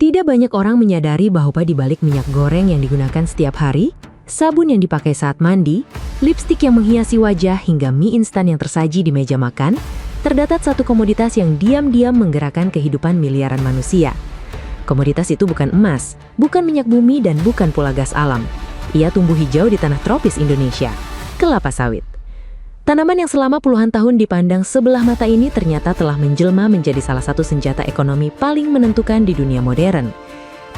Tidak banyak orang menyadari bahwa di balik minyak goreng yang digunakan setiap hari, sabun yang dipakai saat mandi, lipstik yang menghiasi wajah hingga mie instan yang tersaji di meja makan, terdapat satu komoditas yang diam-diam menggerakkan kehidupan miliaran manusia. Komoditas itu bukan emas, bukan minyak bumi, dan bukan pula gas alam. Ia tumbuh hijau di tanah tropis Indonesia, kelapa sawit. Tanaman yang selama puluhan tahun dipandang sebelah mata ini ternyata telah menjelma menjadi salah satu senjata ekonomi paling menentukan di dunia modern.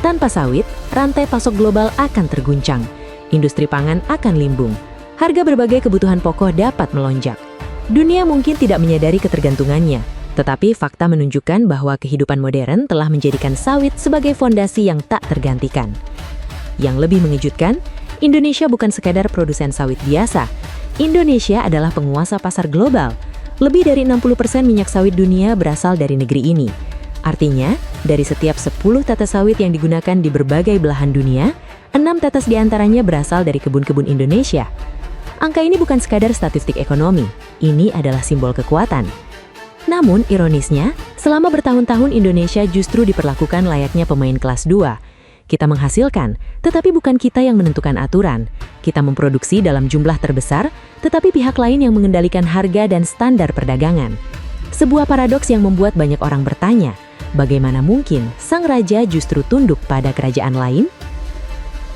Tanpa sawit, rantai pasok global akan terguncang, industri pangan akan limbung, harga berbagai kebutuhan pokok dapat melonjak. Dunia mungkin tidak menyadari ketergantungannya, tetapi fakta menunjukkan bahwa kehidupan modern telah menjadikan sawit sebagai fondasi yang tak tergantikan. Yang lebih mengejutkan, Indonesia bukan sekadar produsen sawit biasa. Indonesia adalah penguasa pasar global. Lebih dari 60% minyak sawit dunia berasal dari negeri ini. Artinya, dari setiap 10 tetes sawit yang digunakan di berbagai belahan dunia, 6 tetes diantaranya berasal dari kebun-kebun Indonesia. Angka ini bukan sekadar statistik ekonomi, ini adalah simbol kekuatan. Namun, ironisnya, selama bertahun-tahun Indonesia justru diperlakukan layaknya pemain kelas 2. Kita menghasilkan, tetapi bukan kita yang menentukan aturan. Kita memproduksi dalam jumlah terbesar, tetapi pihak lain yang mengendalikan harga dan standar perdagangan. Sebuah paradoks yang membuat banyak orang bertanya, bagaimana mungkin sang raja justru tunduk pada kerajaan lain?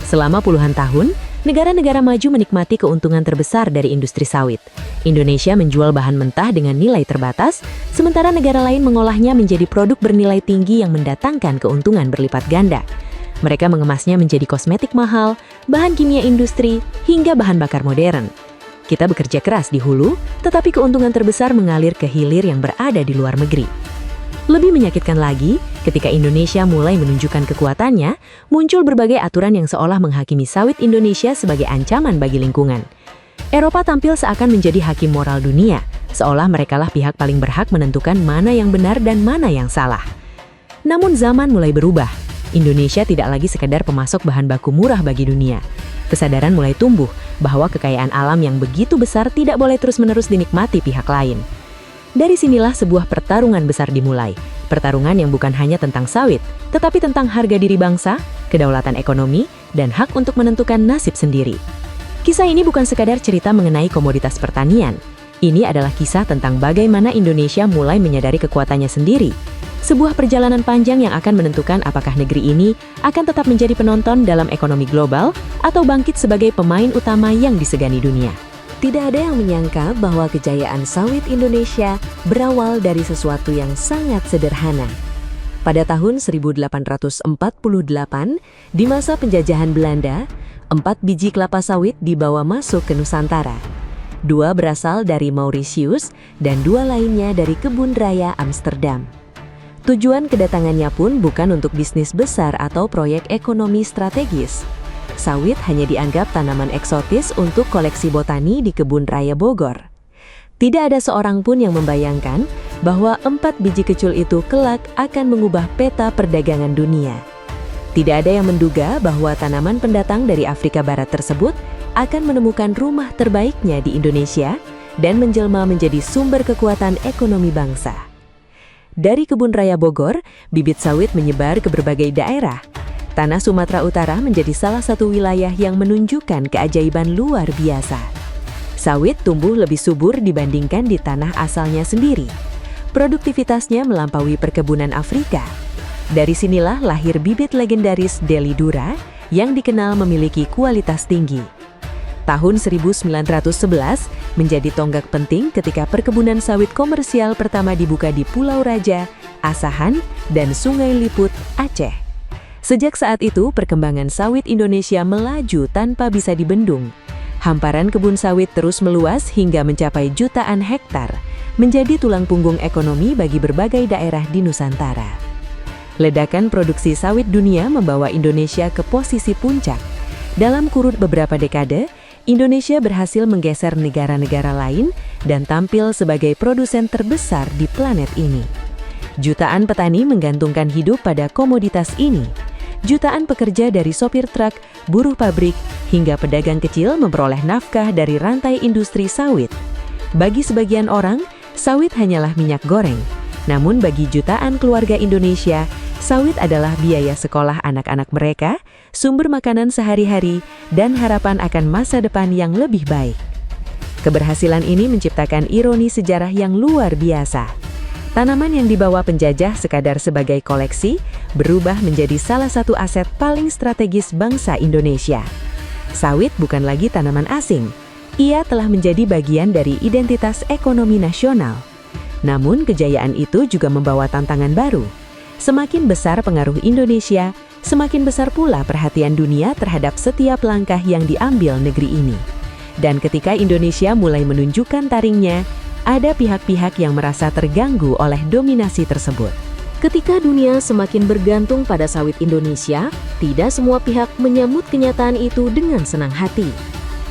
Selama puluhan tahun, negara-negara maju menikmati keuntungan terbesar dari industri sawit. Indonesia menjual bahan mentah dengan nilai terbatas, sementara negara lain mengolahnya menjadi produk bernilai tinggi yang mendatangkan keuntungan berlipat ganda. Mereka mengemasnya menjadi kosmetik mahal, bahan kimia industri, hingga bahan bakar modern. Kita bekerja keras di hulu, tetapi keuntungan terbesar mengalir ke hilir yang berada di luar negeri. Lebih menyakitkan lagi, ketika Indonesia mulai menunjukkan kekuatannya, muncul berbagai aturan yang seolah menghakimi sawit Indonesia sebagai ancaman bagi lingkungan. Eropa tampil seakan menjadi hakim moral dunia, seolah merekalah pihak paling berhak menentukan mana yang benar dan mana yang salah. Namun zaman mulai berubah. Indonesia tidak lagi sekedar pemasok bahan baku murah bagi dunia. Kesadaran mulai tumbuh bahwa kekayaan alam yang begitu besar tidak boleh terus-menerus dinikmati pihak lain. Dari sinilah sebuah pertarungan besar dimulai. Pertarungan yang bukan hanya tentang sawit, tetapi tentang harga diri bangsa, kedaulatan ekonomi, dan hak untuk menentukan nasib sendiri. Kisah ini bukan sekadar cerita mengenai komoditas pertanian. Ini adalah kisah tentang bagaimana Indonesia mulai menyadari kekuatannya sendiri. Sebuah perjalanan panjang yang akan menentukan apakah negeri ini akan tetap menjadi penonton dalam ekonomi global atau bangkit sebagai pemain utama yang disegani dunia. Tidak ada yang menyangka bahwa kejayaan sawit Indonesia berawal dari sesuatu yang sangat sederhana. Pada tahun 1848, di masa penjajahan Belanda, 4 biji kelapa sawit dibawa masuk ke Nusantara. 2 berasal dari Mauritius dan 2 lainnya dari kebun raya Amsterdam. Tujuan kedatangannya pun bukan untuk bisnis besar atau proyek ekonomi strategis. Sawit hanya dianggap tanaman eksotis untuk koleksi botani di kebun raya Bogor. Tidak ada seorang pun yang membayangkan bahwa 4 biji kecil itu kelak akan mengubah peta perdagangan dunia. Tidak ada yang menduga bahwa tanaman pendatang dari Afrika Barat tersebut akan menemukan rumah terbaiknya di Indonesia dan menjelma menjadi sumber kekuatan ekonomi bangsa. Dari kebun raya Bogor, bibit sawit menyebar ke berbagai daerah. Tanah Sumatera Utara menjadi salah satu wilayah yang menunjukkan keajaiban luar biasa. Sawit tumbuh lebih subur dibandingkan di tanah asalnya sendiri. Produktivitasnya melampaui perkebunan Afrika. Dari sinilah lahir bibit legendaris Deli Dura yang dikenal memiliki kualitas tinggi. Tahun 1911 menjadi tonggak penting ketika perkebunan sawit komersial pertama dibuka di Pulau Raja, Asahan, dan Sungai Liput, Aceh. Sejak saat itu, perkembangan sawit Indonesia melaju tanpa bisa dibendung. Hamparan kebun sawit terus meluas hingga mencapai jutaan hektar, menjadi tulang punggung ekonomi bagi berbagai daerah di Nusantara. Ledakan produksi sawit dunia membawa Indonesia ke posisi puncak. Dalam kurun beberapa dekade, Indonesia berhasil menggeser negara-negara lain dan tampil sebagai produsen terbesar di planet ini. Jutaan petani menggantungkan hidup pada komoditas ini. Jutaan pekerja dari sopir truk, buruh pabrik, hingga pedagang kecil memperoleh nafkah dari rantai industri sawit. Bagi sebagian orang, sawit hanyalah minyak goreng. Namun bagi jutaan keluarga Indonesia, Sawit adalah biaya sekolah anak-anak mereka, sumber makanan sehari-hari, dan harapan akan masa depan yang lebih baik. Keberhasilan ini menciptakan ironi sejarah yang luar biasa. Tanaman yang dibawa penjajah sekadar sebagai koleksi berubah menjadi salah satu aset paling strategis bangsa Indonesia. Sawit bukan lagi tanaman asing. Ia telah menjadi bagian dari identitas ekonomi nasional. Namun, kejayaan itu juga membawa tantangan baru. Semakin besar pengaruh Indonesia, semakin besar pula perhatian dunia terhadap setiap langkah yang diambil negeri ini. Dan ketika Indonesia mulai menunjukkan taringnya, ada pihak-pihak yang merasa terganggu oleh dominasi tersebut. Ketika dunia semakin bergantung pada sawit Indonesia, tidak semua pihak menyambut kenyataan itu dengan senang hati.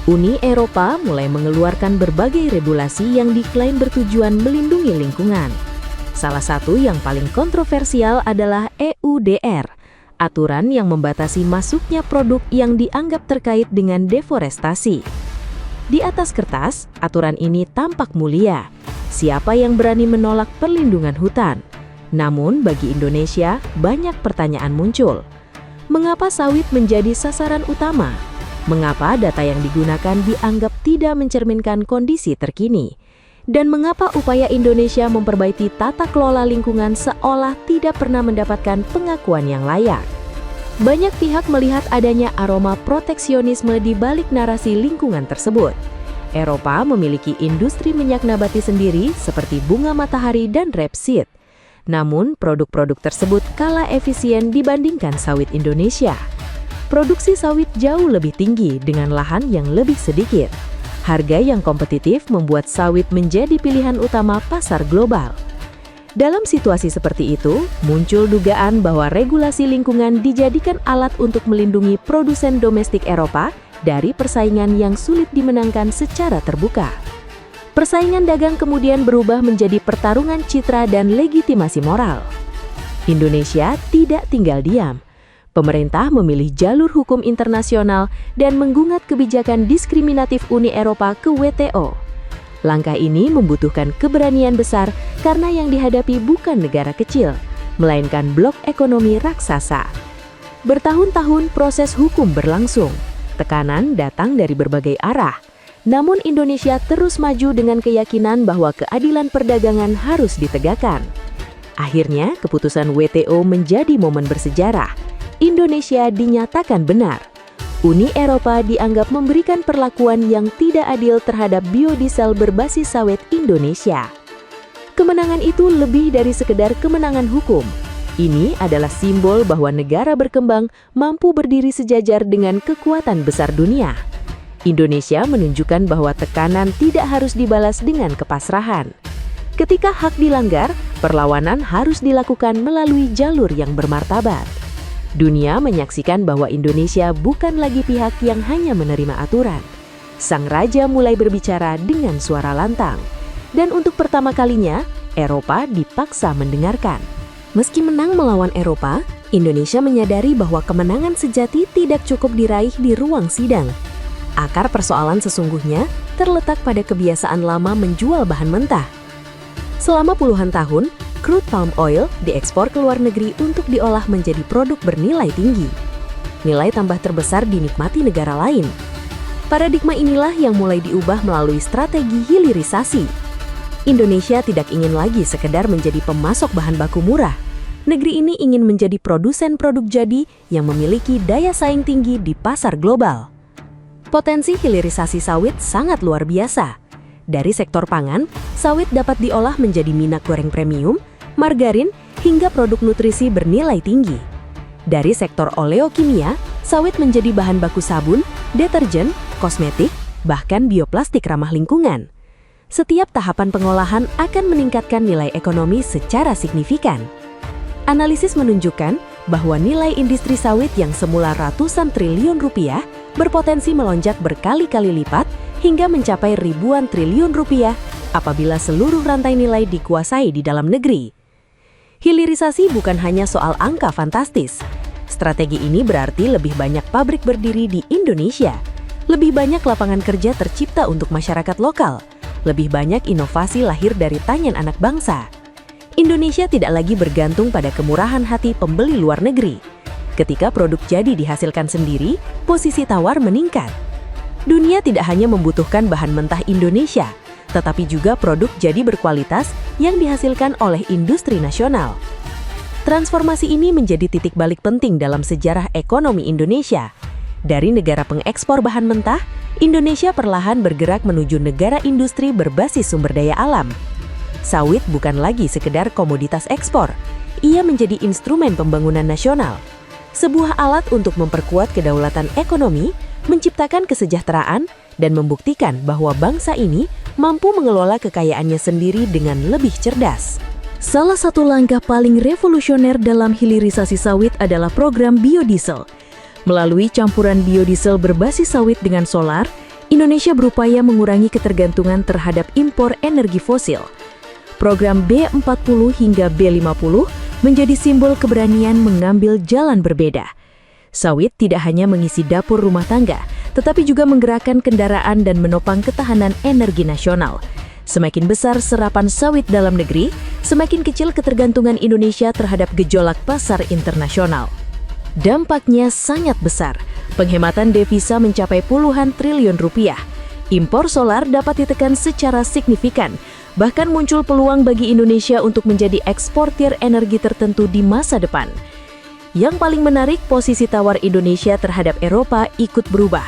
Uni Eropa mulai mengeluarkan berbagai regulasi yang diklaim bertujuan melindungi lingkungan. Salah satu yang paling kontroversial adalah EUDR, aturan yang membatasi masuknya produk yang dianggap terkait dengan deforestasi. Di atas kertas, aturan ini tampak mulia. Siapa yang berani menolak perlindungan hutan? Namun bagi Indonesia, banyak pertanyaan muncul. Mengapa sawit menjadi sasaran utama? Mengapa data yang digunakan dianggap tidak mencerminkan kondisi terkini? Dan mengapa upaya Indonesia memperbaiki tata kelola lingkungan seolah tidak pernah mendapatkan pengakuan yang layak? Banyak pihak melihat adanya aroma proteksionisme di balik narasi lingkungan tersebut. Eropa memiliki industri minyak nabati sendiri seperti bunga matahari dan rapeseed. Namun, produk-produk tersebut kalah efisien dibandingkan sawit Indonesia. Produksi sawit jauh lebih tinggi dengan lahan yang lebih sedikit. Harga yang kompetitif membuat sawit menjadi pilihan utama pasar global. Dalam situasi seperti itu, muncul dugaan bahwa regulasi lingkungan dijadikan alat untuk melindungi produsen domestik Eropa dari persaingan yang sulit dimenangkan secara terbuka. Persaingan dagang kemudian berubah menjadi pertarungan citra dan legitimasi moral. Indonesia tidak tinggal diam. Pemerintah memilih jalur hukum internasional dan menggugat kebijakan diskriminatif Uni Eropa ke WTO. Langkah ini membutuhkan keberanian besar karena yang dihadapi bukan negara kecil, melainkan blok ekonomi raksasa. Bertahun-tahun proses hukum berlangsung, tekanan datang dari berbagai arah. Namun Indonesia terus maju dengan keyakinan bahwa keadilan perdagangan harus ditegakkan. Akhirnya, keputusan WTO menjadi momen bersejarah. Indonesia dinyatakan benar. Uni Eropa dianggap memberikan perlakuan yang tidak adil terhadap biodiesel berbasis sawit Indonesia. Kemenangan itu lebih dari sekedar kemenangan hukum. Ini adalah simbol bahwa negara berkembang mampu berdiri sejajar dengan kekuatan besar dunia. Indonesia menunjukkan bahwa tekanan tidak harus dibalas dengan kepasrahan. Ketika hak dilanggar, perlawanan harus dilakukan melalui jalur yang bermartabat. Dunia menyaksikan bahwa Indonesia bukan lagi pihak yang hanya menerima aturan. Sang raja mulai berbicara dengan suara lantang. Dan untuk pertama kalinya, Eropa dipaksa mendengarkan. Meski menang melawan Eropa, Indonesia menyadari bahwa kemenangan sejati tidak cukup diraih di ruang sidang. Akar persoalan sesungguhnya terletak pada kebiasaan lama menjual bahan mentah. Selama puluhan tahun, crude palm oil diekspor ke luar negeri untuk diolah menjadi produk bernilai tinggi. Nilai tambah terbesar dinikmati negara lain. Paradigma inilah yang mulai diubah melalui strategi hilirisasi. Indonesia tidak ingin lagi sekedar menjadi pemasok bahan baku murah. Negeri ini ingin menjadi produsen produk jadi yang memiliki daya saing tinggi di pasar global. Potensi hilirisasi sawit sangat luar biasa. Dari sektor pangan, sawit dapat diolah menjadi minyak goreng premium, margarin, hingga produk nutrisi bernilai tinggi. Dari sektor oleokimia, sawit menjadi bahan baku sabun, deterjen, kosmetik, bahkan bioplastik ramah lingkungan. Setiap tahapan pengolahan akan meningkatkan nilai ekonomi secara signifikan. Analisis menunjukkan bahwa nilai industri sawit yang semula ratusan triliun rupiah berpotensi melonjak berkali-kali lipat hingga mencapai ribuan triliun rupiah apabila seluruh rantai nilai dikuasai di dalam negeri. Hilirisasi bukan hanya soal angka fantastis. Strategi ini berarti lebih banyak pabrik berdiri di Indonesia, lebih banyak lapangan kerja tercipta untuk masyarakat lokal, lebih banyak inovasi lahir dari tangan anak bangsa. Indonesia tidak lagi bergantung pada kemurahan hati pembeli luar negeri. Ketika produk jadi dihasilkan sendiri, posisi tawar meningkat. Dunia tidak hanya membutuhkan bahan mentah Indonesia, tetapi juga produk jadi berkualitas yang dihasilkan oleh industri nasional. Transformasi ini menjadi titik balik penting dalam sejarah ekonomi Indonesia. Dari negara pengekspor bahan mentah, Indonesia perlahan bergerak menuju negara industri berbasis sumber daya alam. Sawit bukan lagi sekedar komoditas ekspor, ia menjadi instrumen pembangunan nasional. Sebuah alat untuk memperkuat kedaulatan ekonomi, menciptakan kesejahteraan, dan membuktikan bahwa bangsa ini mampu mengelola kekayaannya sendiri dengan lebih cerdas. Salah satu langkah paling revolusioner dalam hilirisasi sawit adalah program biodiesel. Melalui campuran biodiesel berbasis sawit dengan solar, Indonesia berupaya mengurangi ketergantungan terhadap impor energi fosil. Program B40 hingga B50 menjadi simbol keberanian mengambil jalan berbeda. Sawit tidak hanya mengisi dapur rumah tangga, tetapi juga menggerakkan kendaraan dan menopang ketahanan energi nasional. Semakin besar serapan sawit dalam negeri, semakin kecil ketergantungan Indonesia terhadap gejolak pasar internasional. Dampaknya sangat besar. Penghematan devisa mencapai puluhan triliun rupiah. Impor solar dapat ditekan secara signifikan. Bahkan muncul peluang bagi Indonesia untuk menjadi eksportir energi tertentu di masa depan. Yang paling menarik, posisi tawar Indonesia terhadap Eropa ikut berubah.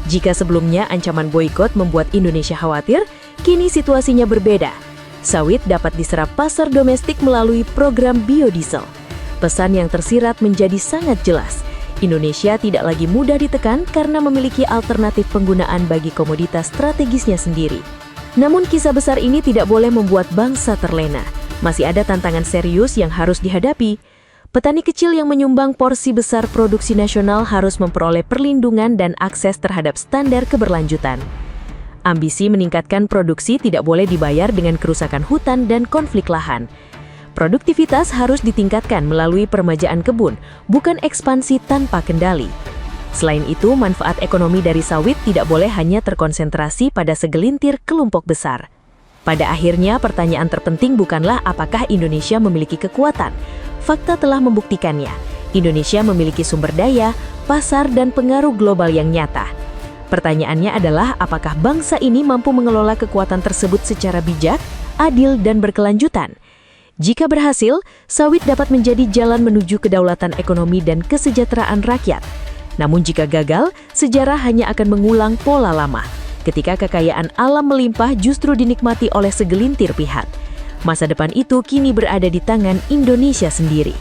Jika sebelumnya ancaman boikot membuat Indonesia khawatir, kini situasinya berbeda. Sawit dapat diserap pasar domestik melalui program biodiesel. Pesan yang tersirat menjadi sangat jelas. Indonesia tidak lagi mudah ditekan karena memiliki alternatif penggunaan bagi komoditas strategisnya sendiri. Namun kisah besar ini tidak boleh membuat bangsa terlena. Masih ada tantangan serius yang harus dihadapi. Petani kecil yang menyumbang porsi besar produksi nasional harus memperoleh perlindungan dan akses terhadap standar keberlanjutan. Ambisi meningkatkan produksi tidak boleh dibayar dengan kerusakan hutan dan konflik lahan. Produktivitas harus ditingkatkan melalui permajaan kebun, bukan ekspansi tanpa kendali. Selain itu, manfaat ekonomi dari sawit tidak boleh hanya terkonsentrasi pada segelintir kelompok besar. Pada akhirnya, pertanyaan terpenting bukanlah apakah Indonesia memiliki kekuatan. Fakta telah membuktikannya. Indonesia memiliki sumber daya, pasar, dan pengaruh global yang nyata. Pertanyaannya adalah apakah bangsa ini mampu mengelola kekuatan tersebut secara bijak, adil, dan berkelanjutan. Jika berhasil, sawit dapat menjadi jalan menuju kedaulatan ekonomi dan kesejahteraan rakyat. Namun jika gagal, sejarah hanya akan mengulang pola lama. Ketika kekayaan alam melimpah justru dinikmati oleh segelintir pihak. Masa depan itu kini berada di tangan Indonesia sendiri.